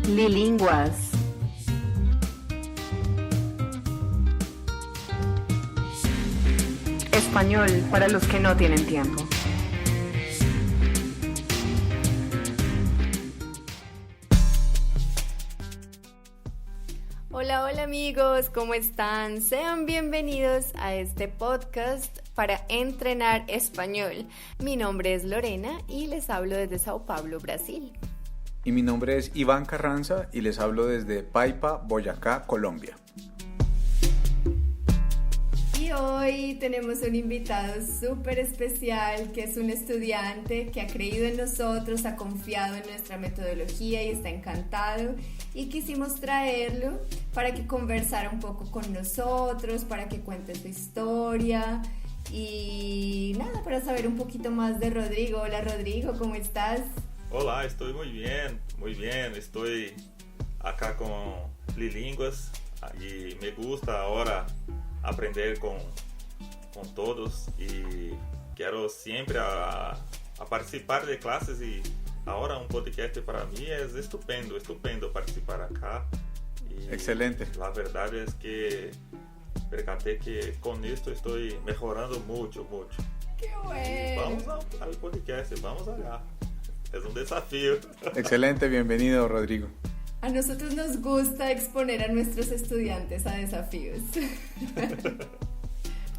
Lilinguas. Español para los que no tienen tiempo. Hola amigos, ¿cómo están? Sean bienvenidos a este podcast para entrenar español. Mi nombre es Lorena y les hablo desde Sao Paulo, Brasil. Y mi nombre es Iván Carranza y les hablo desde Paipa, Boyacá, Colombia. Y hoy tenemos un invitado súper especial que es un estudiante que ha creído en nosotros, ha confiado en nuestra metodología y está encantado. Y quisimos traerlo para que conversara un poco con nosotros, para que cuente su historia y nada, para saber un poquito más de Rodrigo. Hola Rodrigo, ¿cómo estás? Olá, estou muito bem, estou acá com Lilinguas e me gusta agora aprender com todos e quero sempre a participar de classes e agora um podcast para mim é estupendo participar acá. E Excelente. A verdade é que percatei que com isto estou melhorando muito. ¡Qué bueno! Vamos ao podcast, vamos allá. Es un desafío. Excelente, bienvenido Rodrigo. A nosotros nos gusta exponer a nuestros estudiantes a desafíos.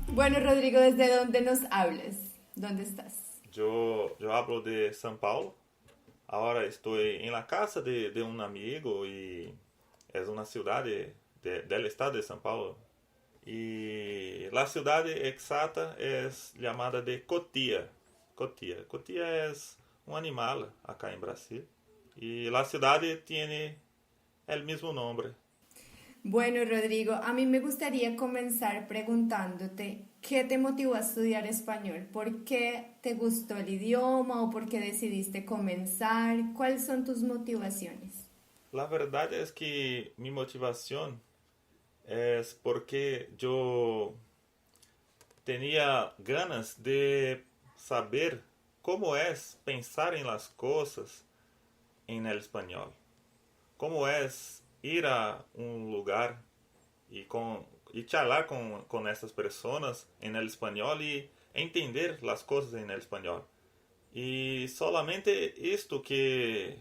Bueno, Rodrigo, ¿desde dónde nos hablas? ¿Dónde estás? Yo hablo de São Paulo. Ahora estoy en la casa de un amigo y es una ciudad del estado de São Paulo. Y la ciudad exacta es llamada de Cotia. Cotia es un animal acá en Brasil y la ciudad tiene el mismo nombre. Bueno, Rodrigo, a mí me gustaría comenzar preguntándote ¿qué te motivó a estudiar español? ¿Por qué te gustó el idioma o por qué decidiste comenzar? ¿Cuáles son tus motivaciones? La verdad es que mi motivación es porque yo tenía ganas de saber cómo es pensar en las cosas en el español. Cómo es ir a un lugar y charlar con estas personas en el español y entender las cosas en el español. Y solamente esto que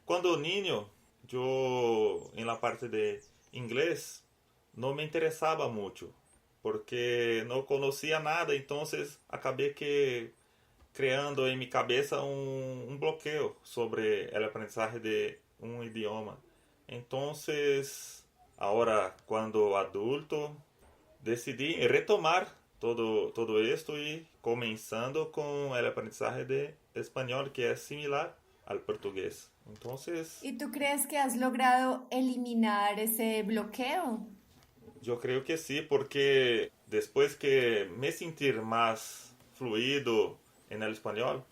cuando niño yo en la parte de inglés no me interesaba mucho porque no conocía nada, entonces acabé que creando en mi cabeza un bloqueo sobre el aprendizaje de un idioma. Entonces, ahora cuando adulto, decidí retomar todo esto y comenzando con el aprendizaje de español, que es similar al portugués. Entonces, ¿Y tú crees que has logrado eliminar ese bloqueo? yo creo que sí, porque después que me sentir más fluido en el español,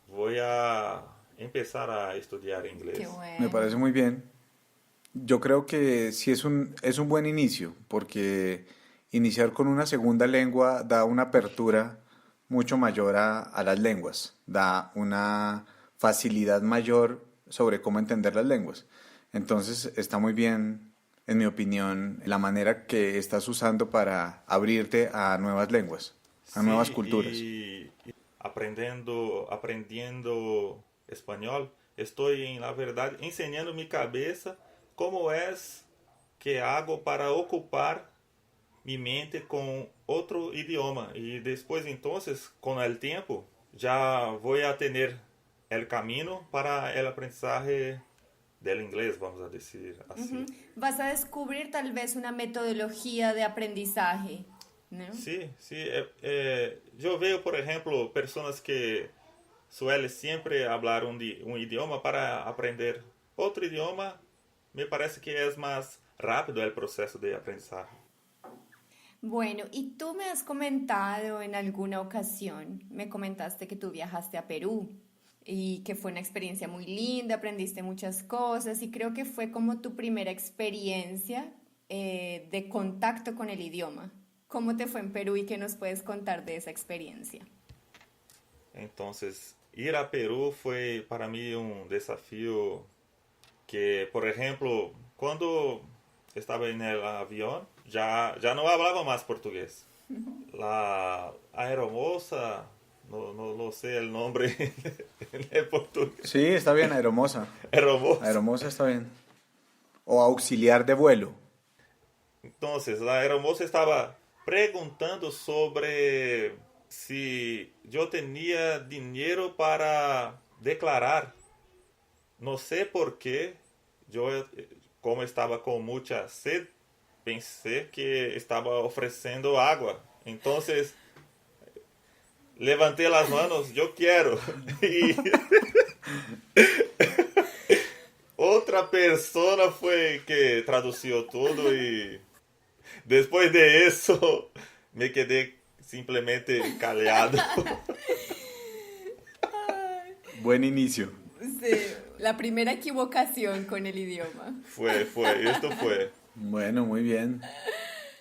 voy a empezar a estudiar inglés. Qué bueno. Me parece muy bien. Yo creo que sí es un buen inicio, porque iniciar con una segunda lengua da una apertura mucho mayor a las lenguas, da una facilidad mayor sobre cómo entender las lenguas. Entonces está muy bien, en mi opinión, la manera que estás usando para abrirte a nuevas lenguas, a nuevas culturas. Y aprendiendo español, estoy en la verdad enseñando mi cabeza cómo es que hago para ocupar mi mente con otro idioma. Y después entonces, con el tiempo, ya voy a tener el camino para el aprendizaje del inglés, vamos a decir así. Uh-huh. Vas a descubrir tal vez una metodología de aprendizaje, ¿no? Sí. Yo veo, por ejemplo, personas que suelen siempre hablar un idioma para aprender otro idioma. Me parece que es más rápido el proceso de aprendizaje. Bueno, y tú me has comentado en alguna ocasión, me comentaste que tú viajaste a Perú y que fue una experiencia muy linda, aprendiste muchas cosas y creo que fue como tu primera experiencia de contacto con el idioma. ¿Cómo te fue en Perú y qué nos puedes contar de esa experiencia? Entonces, ir a Perú fue para mí un desafío que, por ejemplo, cuando estaba en el avión, ya no hablaba más portugués. La aeromoza, no sé el nombre en el portugués. Sí, está bien, aeromoza. Aeromoza. Aeromoza está bien. O auxiliar de vuelo. Entonces, la aeromoza estaba preguntando sobre si yo tenía dinero para declarar. No sé por qué, yo, como estaba con mucha sed, pensé que estaba ofreciendo agua. Entonces, levanté las manos, yo quiero. Y otra persona fue que tradució todo y después de eso me quedé simplemente callado. Buen inicio. Sí, la primera equivocación con el idioma. Esto fue. Bueno, muy bien.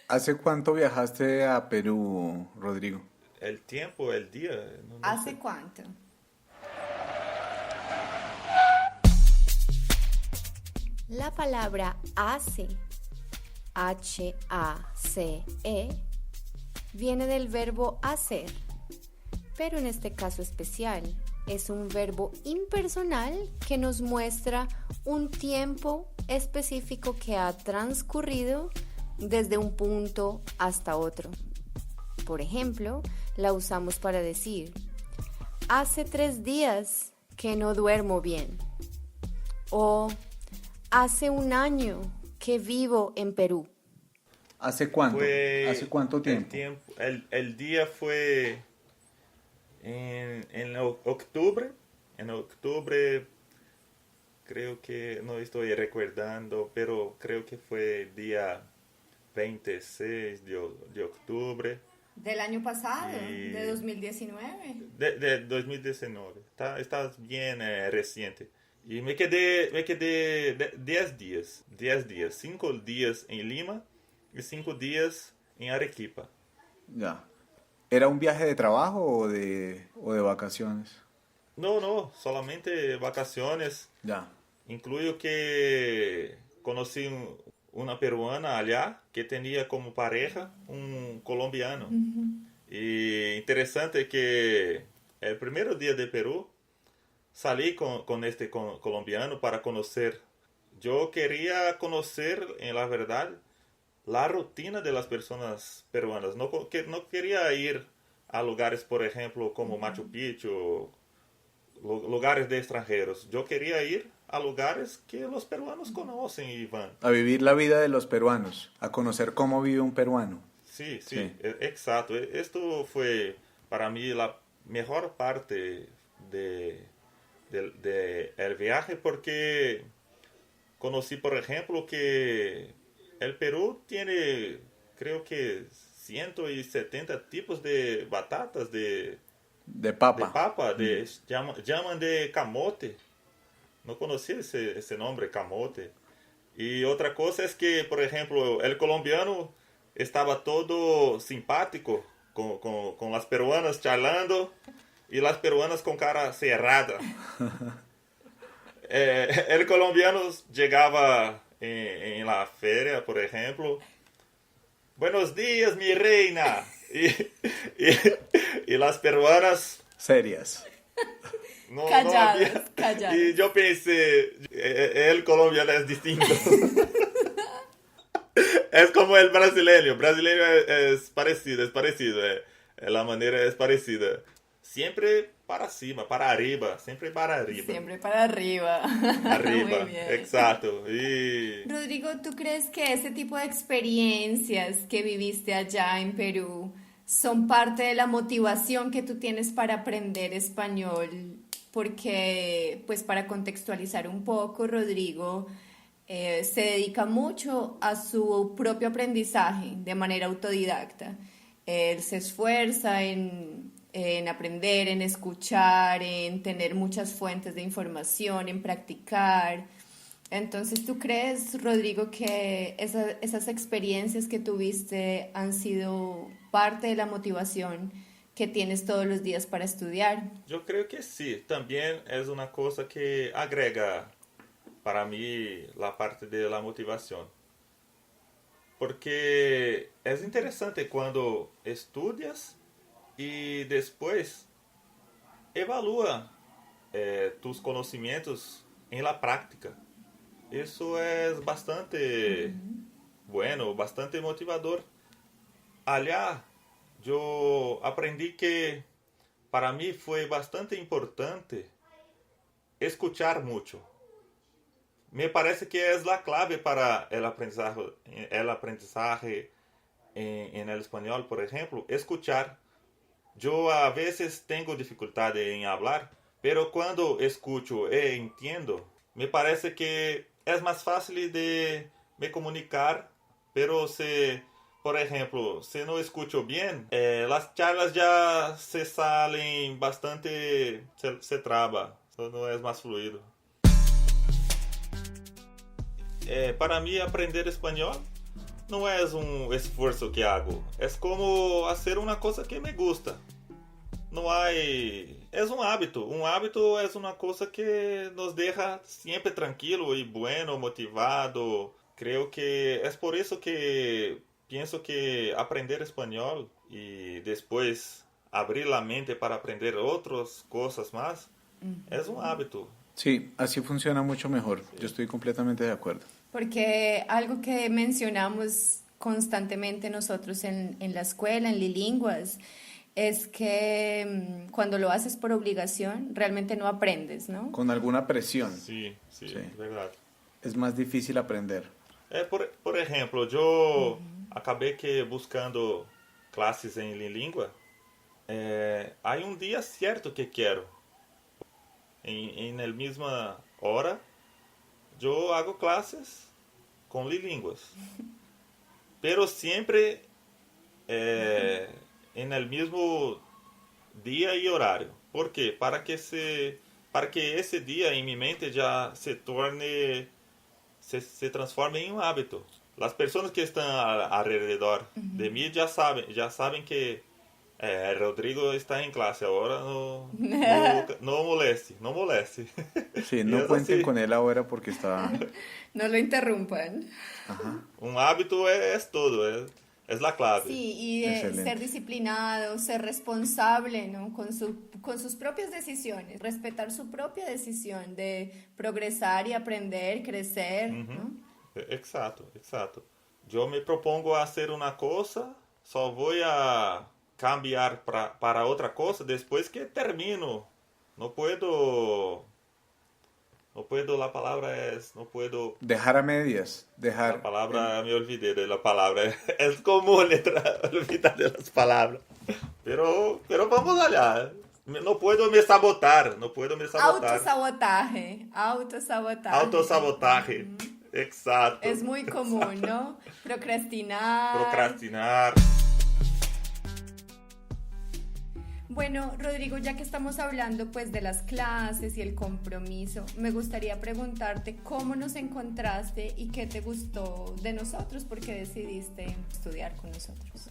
¿Hace cuánto viajaste a Perú, Rodrigo? El tiempo, el día. No ¿Hace sé. cuánto? La palabra hace, H-A-C-E, viene del verbo hacer, pero en este caso especial es un verbo impersonal que nos muestra un tiempo específico que ha transcurrido desde un punto hasta otro. Por ejemplo, la usamos para decir, hace 3 días que no duermo bien. O hace 1 año que vivo en Perú. ¿Hace cuánto? Fue ¿Hace cuánto tiempo? El día fue en octubre. En octubre, creo que, no estoy recordando, pero creo que fue día 26 de octubre. Del año pasado, Y- de 2019. De 2019. Está bien reciente. Y me quedé 10 días. 10 días. 5 días en Lima y 5 días en Arequipa. Ya. ¿Era un viaje de trabajo o de vacaciones? No, solamente vacaciones. Ya. Incluyo que conocí una peruana allá que tenía como pareja un colombiano. Y interesante que el primer día de Perú salí con este colombiano para conocer. Yo quería conocer, en la verdad, la rutina de las personas peruanas. No quería ir a lugares, por ejemplo, como Machu Picchu, lugares de extranjeros. Yo quería ir a lugares que los peruanos conocen y van. A vivir la vida de los peruanos, a conocer cómo vive un peruano. Sí, Sí. exacto. Esto fue para mí la mejor parte de el viaje porque conocí, por ejemplo, que el Perú tiene, creo que 170 tipos de batatas, De de papa. papa, llaman de camote. No conocía ese nombre, camote. Y otra cosa es que, por ejemplo, el colombiano estaba todo simpático con las peruanas charlando y las peruanas con cara cerrada. El colombiano llegaba en la feria, por ejemplo. Buenos días, mi reina. Y las peruanas Serias. no Calladas, había. calladas. Y yo pensé, el colombiano es distinto. Es como el brasileño. Brasileño es parecido. La manera es parecida. Siempre para cima, para arriba. Siempre para arriba. Siempre para arriba. Arriba, Muy bien. exacto. Y Rodrigo, ¿tú crees que ese tipo de experiencias que viviste allá en Perú son parte de la motivación que tú tienes para aprender español? Porque, pues para contextualizar un poco, Rodrigo se dedica mucho a su propio aprendizaje de manera autodidacta. Él se esfuerza en aprender, en escuchar, en tener muchas fuentes de información, en practicar. Entonces, ¿tú crees, Rodrigo, que esas experiencias que tuviste han sido parte de la motivación que tienes todos los días para estudiar? yo creo que sí. También es una cosa que agrega para mí la parte de la motivación. Porque es interesante cuando estudias y después evalúa tus conocimientos en la práctica. Eso es bastante bueno, bastante motivador. Allá yo aprendí que para mí fue bastante importante escuchar mucho. Me parece que es la clave para el aprendizaje en el español, por ejemplo, escuchar. Yo a veces tengo dificultad en hablar, pero cuando escucho e entiendo, me parece que es más fácil de me comunicar, pero por ejemplo, si no escucho bien, las charlas ya se salen bastante, se traba, no es más fluido. Para mí aprender español no es un esfuerzo que hago, es como hacer una cosa que me gusta. No hay, es un hábito es una cosa que nos deja siempre tranquilo y bueno, motivado. Creo que es por eso que pienso que aprender español y después abrir la mente para aprender otras cosas más es un hábito. Sí, así funciona mucho mejor. Sí. Yo estoy completamente de acuerdo. Porque algo que mencionamos constantemente nosotros en la escuela, en Lilinguas, es que cuando lo haces por obligación, realmente no aprendes, ¿no? Con alguna presión Sí, Sí. verdad. es más difícil aprender. Por ejemplo, yo acabé que buscando clases en Lilingua. Hay un día cierto que quiero. En la misma hora, yo hago clases con Lilinguas. Pero siempre en el mismo día y horario. ¿Por qué? Para que ese día en mi mente ya se torne, se transforme en un hábito. Las personas que están alrededor de mí ya saben que Rodrigo está en clase ahora, no moleste. Sí, Y no es cuenten así. con él ahora porque está... No lo interrumpan. Ajá. Un hábito es todo, es la clave. Sí, y Excelente. ser disciplinado, ser responsable, ¿no? Con sus propias decisiones, respetar su propia decisión de progresar y aprender, crecer, ¿no? Exacto. Yo me propongo hacer una cosa, só voy a cambiar para otra cosa después que termino. No puedo, la palabra es, no puedo, Dejar a medias, la dejar... palabra, me olvidé de la palabra. Es común olvidar de las palabras. Pero vamos allá. No puedo me sabotar. Autosabotaje. Autosabotaje. Exacto. Es muy común, ¿no? Procrastinar. Bueno, Rodrigo, ya que estamos hablando pues de las clases y el compromiso, me gustaría preguntarte cómo nos encontraste y qué te gustó de nosotros, por qué decidiste estudiar con nosotros.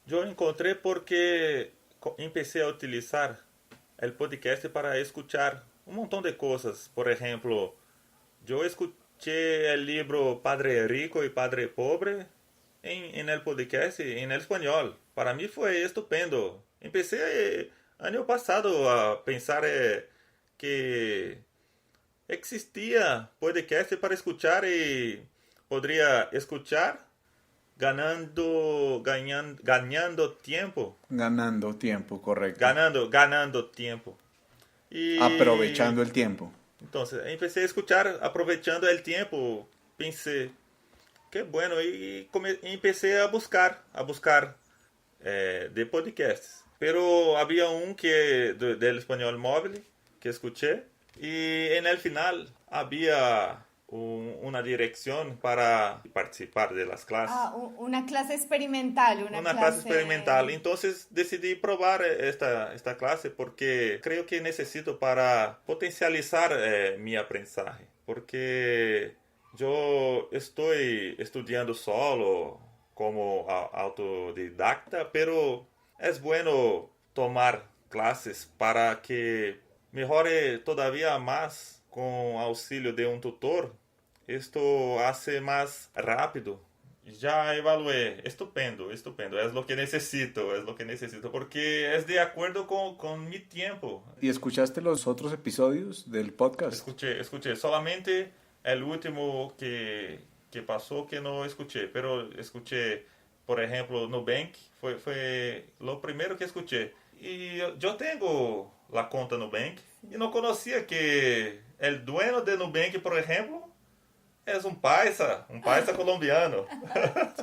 Yo encontré porque empecé a utilizar el podcast para escuchar un montón de cosas. Por ejemplo, yo escuché el libro Padre Rico y Padre Pobre en el podcast en el español. Para mí fue estupendo. Empecé año pasado a pensar que existía podcast para escuchar y podría escuchar ganando tiempo. Ganando tiempo, correcto. Ganando tiempo. Y Aprovechando el tiempo. entonces empecé a escuchar aprovechando el tiempo. Pensé, qué bueno, y empecé a buscar de podcasts. Pero había un del español móvil que escuché y en el final había una dirección para participar de las clases. Una clase experimental. Una clase experimental. Entonces decidí probar esta clase porque creo que necesito para potencializar mi aprendizaje. Porque yo estoy estudiando solo como autodidacta, pero es bueno tomar clases para que mejore todavía más con auxilio de un tutor, esto hace más rápido. Ya evalué, estupendo, estupendo, es lo que necesito, porque es de acuerdo con mi tiempo. ¿Y escuchaste los otros episodios del podcast? Escuché, solamente el último que pasó que no escuché, pero escuché, por ejemplo, Nubank, fue lo primero que escuché. Y yo tengo la cuenta Nubank y no conocía que el dueño de Nubank, por ejemplo, es un paisa colombiano.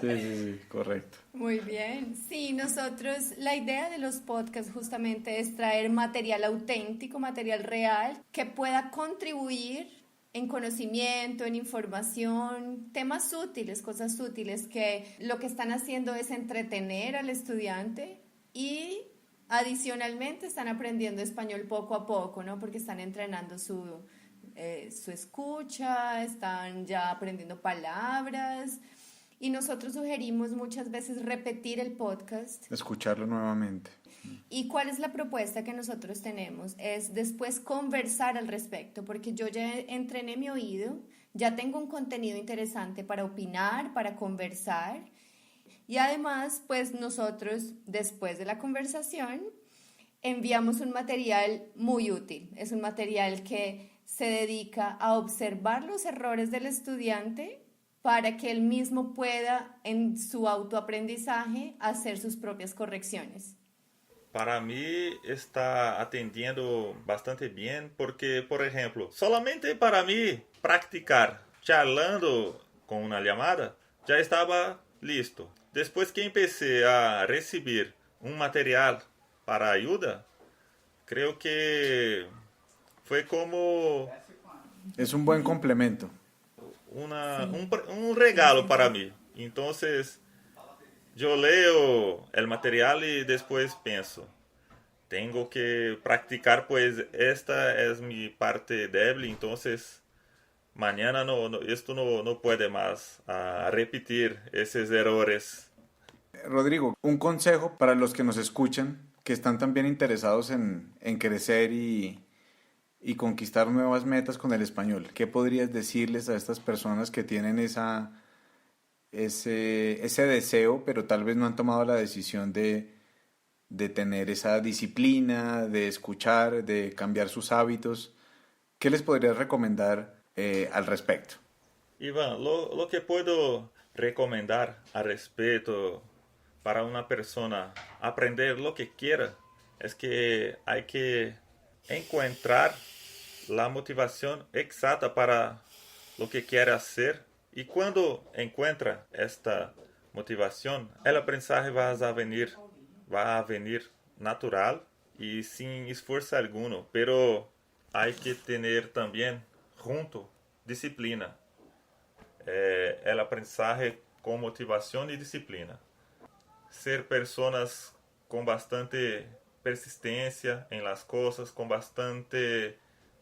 Sí, correcto. Muy bien. Sí, nosotros, la idea de los podcasts justamente es traer material auténtico, material real, que pueda contribuir en conocimiento, en información, temas útiles, cosas útiles, que lo que están haciendo es entretener al estudiante y adicionalmente están aprendiendo español poco a poco, ¿no? Porque están entrenando su escucha, están ya aprendiendo palabras y nosotros sugerimos muchas veces repetir el podcast. Escucharlo nuevamente. ¿Y cuál es la propuesta que nosotros tenemos? Es después conversar al respecto, porque yo ya entrené mi oído, ya tengo un contenido interesante para opinar, para conversar y además pues nosotros después de la conversación enviamos un material muy útil, es un material que se dedica a observar los errores del estudiante para que él mismo pueda en su autoaprendizaje hacer sus propias correcciones. Para mí está atendiendo bastante bien porque, por ejemplo, solamente para mí practicar charlando con una llamada ya estaba listo. Después que empecé a recibir un material para ayuda, creo que fue como... Es un buen complemento. Un regalo para mí. Entonces, yo leo el material y después pienso, tengo que practicar, pues esta es mi parte débil, entonces mañana esto no puede más repetir esos errores. Rodrigo, un consejo para los que nos escuchan, que están también interesados en crecer y conquistar nuevas metas con el español. ¿Qué podrías decirles a estas personas que tienen ese deseo, pero tal vez no han tomado la decisión de tener esa disciplina, de escuchar, de cambiar sus hábitos? ¿Qué les podrías recomendar al respecto? Iván, lo que puedo recomendar al respecto para una persona aprender lo que quiera es que hay que encontrar la motivación exacta para lo que quiere hacer, y cuando encuentra esta motivación, el aprendizaje va a venir natural y sin esfuerzo alguno, pero hay que tener también junto disciplina, el aprendizaje con motivación y disciplina, ser personas con bastante persistencia en las cosas, con bastante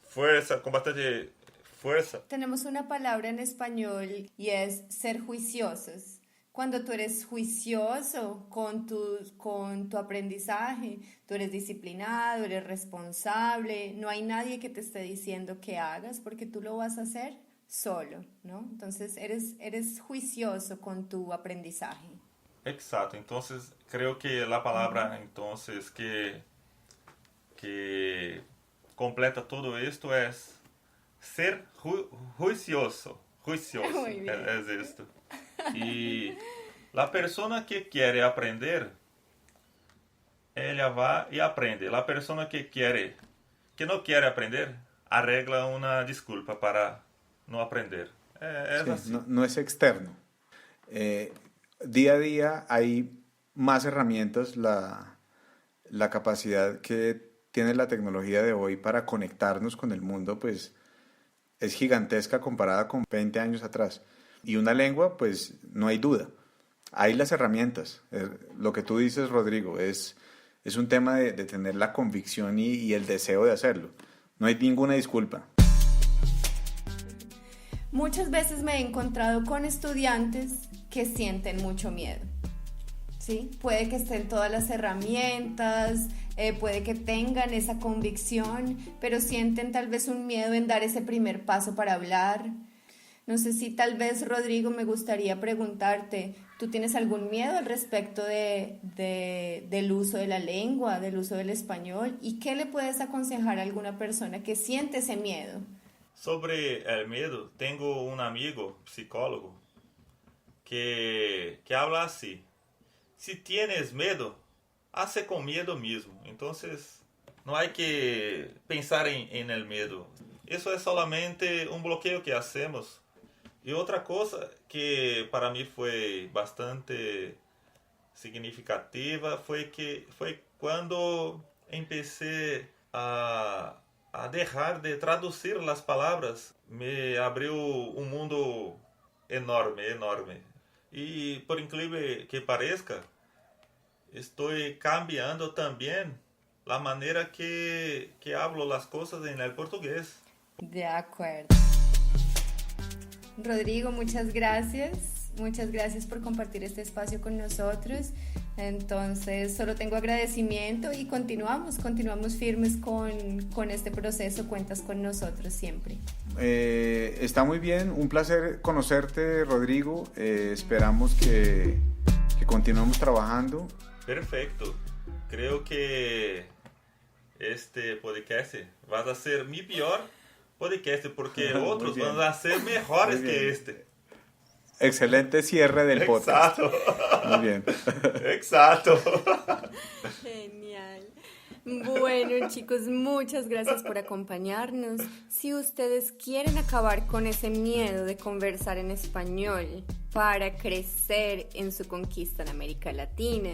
fuerza. Tenemos una palabra en español y es ser juiciosos. Cuando tú eres juicioso con tu aprendizaje, tú eres disciplinado, eres responsable, no hay nadie que te esté diciendo que hagas porque tú lo vas a hacer solo, ¿no? Entonces eres juicioso con tu aprendizaje. Exacto, entonces creo que la palabra entonces que completa todo esto es ser juicioso. Muy bien. Es esto. Y la persona que quiere aprender, ella va y aprende. La persona que no quiere aprender, arregla una disculpa para no aprender. Es así. No es externo. Día a día hay más herramientas, la capacidad que tiene la tecnología de hoy para conectarnos con el mundo, pues es gigantesca comparada con 20 años atrás. Y una lengua, pues no hay duda. Hay las herramientas. Lo que tú dices, Rodrigo, es un tema de tener la convicción y el deseo de hacerlo. No hay ninguna disculpa. Muchas veces me he encontrado con estudiantes que sienten mucho miedo, ¿sí? Puede que estén todas las herramientas, puede que tengan esa convicción, pero sienten tal vez un miedo en dar ese primer paso para hablar. No sé si tal vez, Rodrigo, me gustaría preguntarte, ¿tú tienes algún miedo al respecto del uso de la lengua, del uso del español? ¿Y qué le puedes aconsejar a alguna persona que siente ese miedo? Sobre el miedo, tengo un amigo psicólogo que habla así: si tienes miedo, hace con miedo mismo. Entonces, no hay que pensar en el miedo. Eso es solamente un bloqueo que hacemos. Y otra cosa que para mí fue bastante significativa fue cuando empecé a dejar de traducir las palabras. Me abrió un mundo enorme, enorme. Y por increíble que parezca, estoy cambiando también la manera que hablo las cosas en el portugués. De acuerdo. Rodrigo, muchas gracias. Muchas gracias por compartir este espacio con nosotros. Entonces, solo tengo agradecimiento y continuamos firmes con este proceso. Cuentas con nosotros siempre. Está muy bien, un placer conocerte, Rodrigo. Esperamos que continuemos trabajando. Perfecto. Creo que este podcast va a ser mi peor podcast porque otros van a ser mejores que este. Excelente cierre del podcast. Exacto. Muy bien. Exacto. Genial. Bueno, chicos, muchas gracias por acompañarnos. Si ustedes quieren acabar con ese miedo de conversar en español para crecer en su conquista en América Latina,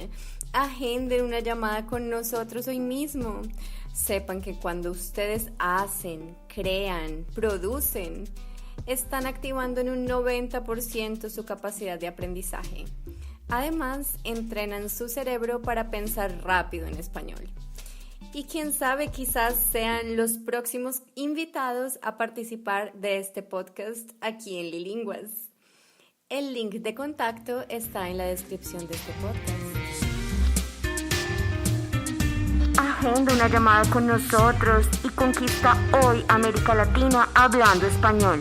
agenden una llamada con nosotros hoy mismo. Sepan que cuando ustedes hacen, crean, producen, están activando en un 90% su capacidad de aprendizaje. Además, entrenan su cerebro para pensar rápido en español. Y quién sabe, quizás sean los próximos invitados a participar de este podcast aquí en Lilinguas. El link de contacto está en la descripción de este podcast. Agenda una llamada con nosotros y conquista hoy América Latina hablando español.